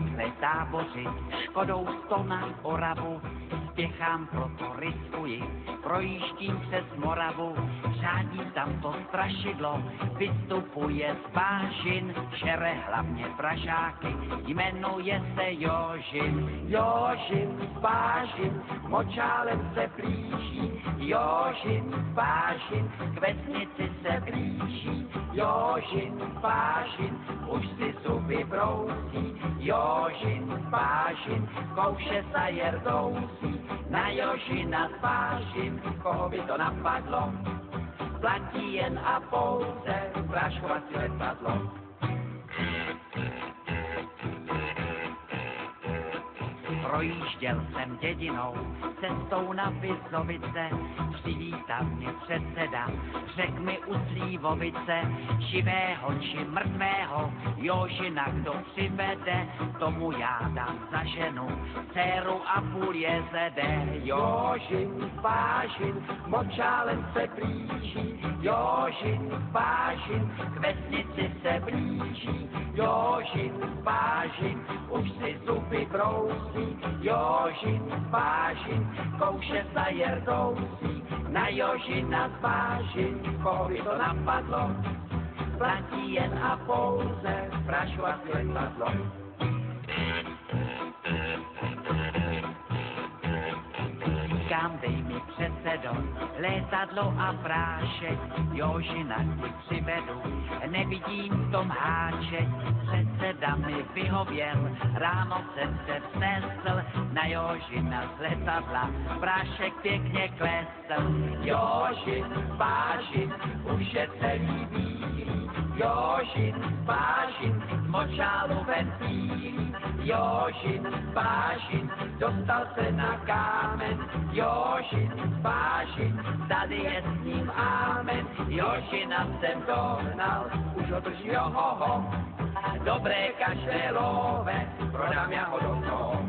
chce tábořit, Škodou 100 na Oravu, spěchám, proto riskuji, projíždím přes Moravu, řádí tam to strašidlo, vystupuje z Bážin, šere hlavně Pražáky, jmenuje se Jožin. Jožin z Bážin, močálem se blíží, Jožin z Bážin, k vesnici se blíží, Jožin z Bážin, už si zuby brousí, Jožin z Bážin, kouše sa jerdousí, na Jožina z Bážin, koho by to napadlo, platí jen a pouze práškovací letadlo. Projížděl jsem dědinou, cestou na Vizovice, přivítal mě předseda, řek mi u Slívovice, živého či mrtvého, Jožina kdo přivede, tomu já dám za ženu, dceru a půl jezede. Jožin z Bážin, močálem se blíží, Jožin z Bážin, k vesnici se blíží, Jožin z Bážin, už si zuby brousí, Jožin z Bážin, kouše sa jerdousí, na Jožina z Bážin, koho by to napadlo, platí jen a pouze prašovací letadlo. Říkám, dej mi předsedo, létadlo a prášek, Jožina ti přivedu, nevidím v tom háček, předseda mi vyhověl, ráno jsem se vznesl, na Jožina z letadla, prášek pěkně klesl. Jožin z Bážin, už je celý bílý, Jožin z Bážin, z močálu ven pílí, Jožin z Bážin, dostal se na kámen, Jožin z Bážin, tady je s ním ámen, Jožina jsem dohnal, už ho drží, johoho, dobré kaštelové, prodám já ho do toho.